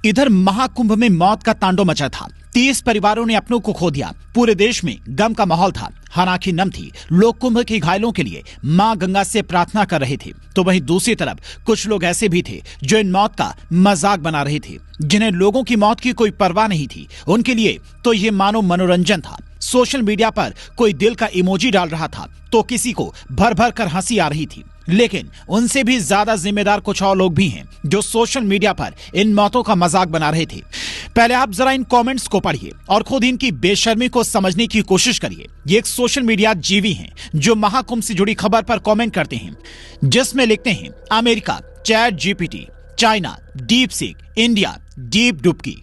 इधर महाकुंभ में मौत का तांडव मचा था। 30 परिवारों ने अपनों को खो दिया। पूरे देश में गम का माहौल था। हालांकि नम थी। लोग कुंभ के घायलों के लिए मां गंगा से प्रार्थना कर रहे थे, तो वहीं दूसरी तरफ कुछ लोग ऐसे भी थे जो इन मौत का मजाक बना रहे थे, जिन्हें लोगों की मौत की कोई परवाह नहीं थी। उनके लिए तो ये मानो मनोरंजन था। सोशल मीडिया पर कोई दिल का इमोजी डाल रहा था तो किसी को भर भर कर हंसी आ रही थी। लेकिन उनसे भी ज्यादा जिम्मेदार कुछ और लोग भी हैं जो सोशल मीडिया पर इन मौतों का मजाक बना रहे थे। पहले आप जरा इन कमेंट्स को पढ़िए और खुद इनकी बेशर्मी को समझने की कोशिश करिए। ये एक सोशल मीडिया जीवी हैं जो महाकुंभ से जुड़ी खबर पर कमेंट करते हैं, जिसमें लिखते हैं America, chat GPT, China, deep seek, India, deep डुबकी।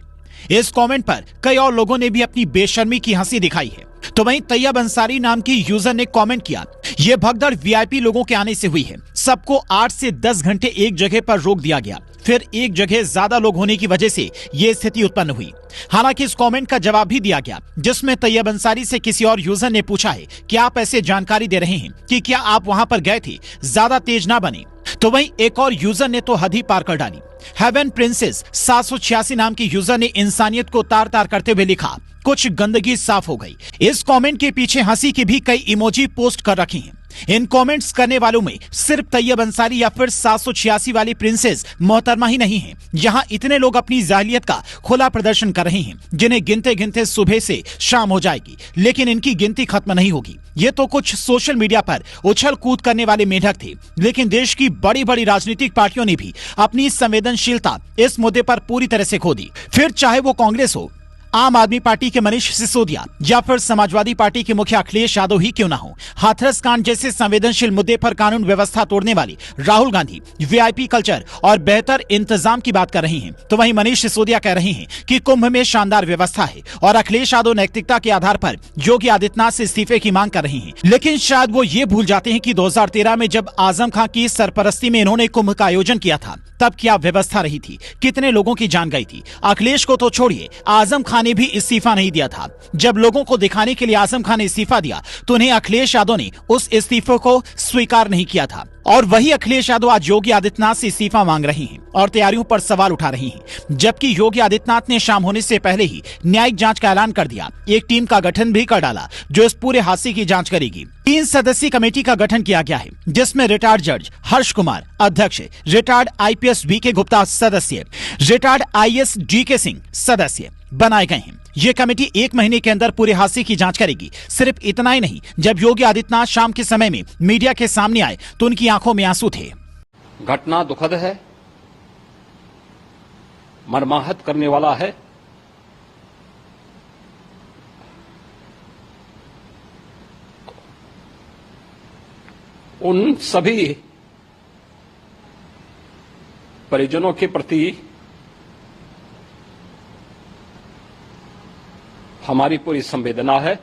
इस कमेंट पर कई और लोगों ने भी अपनी बेशर्मी की हंसी दिखाई है। तो वहीं तैयब अंसारी नाम की यूजर ने कमेंट किया, ये भगदड़ वीआईपी लोगों के आने से हुई है। सबको 8 से 10 घंटे एक जगह पर रोक दिया गया, फिर एक जगह ज्यादा लोग होने की वजह से ये स्थिति उत्पन्न हुई। हालांकि इस कमेंट का जवाब भी दिया गया, जिसमें तैयब अंसारी से किसी और यूजर ने पूछा है कि आप ऐसे जानकारी दे रहे हैं कि क्या आप वहां पर गए थे, ज्यादा तेज ना बने। तो वहीं एक और यूजर ने तो हद ही पार कर डाली। हेवन प्रिंसेस 786 नाम की यूजर ने इंसानियत को तार तार करते हुए लिखा, कुछ गंदगी साफ हो गई। इस कमेंट के पीछे हंसी के भी कई इमोजी पोस्ट कर रखे हैं। इन कमेंट्स करने वालों में सिर्फ तैयब अंसारी या फिर 786 वाली प्रिंसेस मोहतरमा ही नहीं है। यहाँ इतने लोग अपनी जाहिलियत का खुला प्रदर्शन कर रहे हैं, जिन्हें गिनते गिनते सुबह से शाम हो जाएगी, लेकिन इनकी गिनती खत्म नहीं होगी। ये तो कुछ सोशल मीडिया पर उछल कूद करने वाले मेढक थे, लेकिन देश की बड़ी बड़ी राजनीतिक पार्टियों ने भी अपनी संवेदनशीलता इस मुद्दे पर पूरी तरह से खो दी। फिर चाहे वो कांग्रेस हो, आम आदमी पार्टी के मनीष सिसोदिया या फिर समाजवादी पार्टी के मुखिया अखिलेश यादव ही क्यों ना हो। हाथरस कांड जैसे संवेदनशील मुद्दे पर कानून व्यवस्था तोड़ने वाली राहुल गांधी वीआईपी कल्चर और बेहतर इंतजाम की बात कर रही हैं, तो वहीं मनीष सिसोदिया कह रहे हैं कि कुंभ में शानदार व्यवस्था है और अखिलेश यादव नैतिकता के आधार पर योगी आदित्यनाथ से इस्तीफे की मांग कर रहे हैं। लेकिन शायद वो ये भूल जाते हैं कि 2013 में जब आजम खां की सरपरस्ती में इन्होंने कुंभ का आयोजन किया था, तब क्या व्यवस्था रही थी, कितने लोगों की जान गई थी। अखिलेश को तो छोड़िए, आजम खान ने भी इस्तीफा नहीं दिया था। जब लोगों को दिखाने के लिए आजम खान ने इस्तीफा दिया तो उन्हें अखिलेश यादव ने उस इस्तीफे को स्वीकार नहीं किया था। और वही अखिलेश यादव आज योगी आदित्यनाथ से इस्तीफा मांग रहे हैं और तैयारियों पर सवाल उठा रहे हैं, जबकि योगी आदित्यनाथ ने शाम होने से पहले ही न्यायिक जांच का ऐलान कर दिया। एक टीम का गठन भी कर डाला जो इस पूरे हादसे की जांच करेगी। 3 सदस्यीय कमेटी का गठन किया गया है, जिसमें रिटायर्ड जज हर्ष कुमार अध्यक्ष, रिटायर्ड आईपीएस वीके गुप्ता सदस्य, रिटायर्ड आईएएस जीके सिंह सदस्य बनाए गए हैं। ये कमेटी 1 महीने के अंदर पूरे हादसे की जांच करेगी। सिर्फ इतना ही नहीं, जब योगी आदित्यनाथ शाम के समय में मीडिया के सामने आए तो उनकी आंखों में आंसू थे। घटना दुखद है, मर्माहत करने वाला है। उन सभी परिजनों के प्रति हमारी पूरी संवेदना है।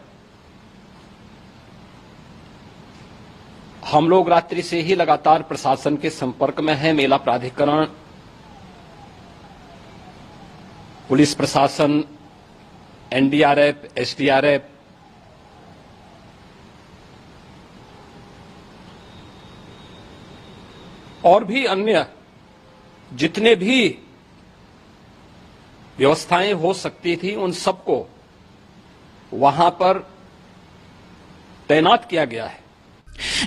हम लोग रात्रि से ही लगातार प्रशासन के संपर्क में हैं। मेला प्राधिकरण, पुलिस प्रशासन, एनडीआरएफ, एसडीआरएफ, और भी अन्य जितने भी व्यवस्थाएं हो सकती थी, उन सबको वहां पर तैनात किया गया है।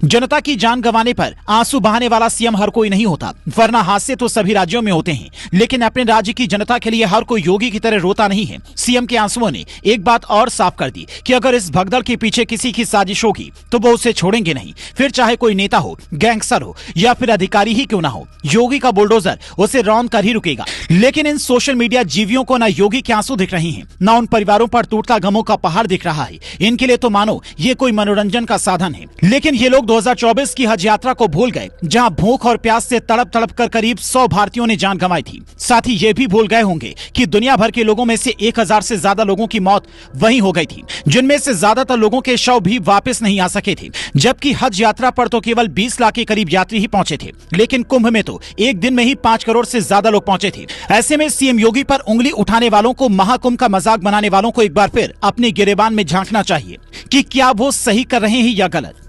जनता की जान गंवाने पर आंसू बहाने वाला सीएम हर कोई नहीं होता, वरना हादसे तो सभी राज्यों में होते हैं। लेकिन अपने राज्य की जनता के लिए हर कोई योगी की तरह रोता नहीं है। सीएम के आंसुओं ने एक बात और साफ कर दी कि अगर इस भगदड़ के पीछे किसी की साजिश होगी तो वो उसे छोड़ेंगे नहीं। फिर चाहे कोई नेता हो, गैंगस्टर हो या फिर अधिकारी ही क्यों ना हो, योगी का बुलडोजर उसे रौंद कर ही रुकेगा। लेकिन इन सोशल मीडिया जीवियों को न योगी के आंसू दिख रहे हैं, न उन परिवारों पर टूटता गमों का पहाड़ दिख रहा है। इनके लिए तो मानो ये कोई मनोरंजन का साधन है। लेकिन ये लोग 2024 की हज यात्रा को भूल गए, जहां भूख और प्यास से तड़प तड़प कर करीब 100 भारतीयों ने जान गंवाई थी। साथ ही ये भी भूल गए होंगे कि दुनिया भर के लोगों में से 1000 से ज्यादा लोगों की मौत वहीं हो गई थी, जिनमें से ज्यादातर लोगों के शव भी वापस नहीं आ सके थे। जबकि हज यात्रा पर तो केवल 20 लाख के करीब यात्री ही पहुंचे थे, लेकिन कुंभ में तो एक दिन में ही 5 करोड़ से ज्यादा लोग पहुंचे थे। ऐसे में सीएम योगी पर उंगली उठाने वालों को, महाकुंभ का मजाक बनाने वालों को एक बार फिर अपने गिरेबान में झांकना चाहिए कि क्या वो सही कर रहे हैं या गलत।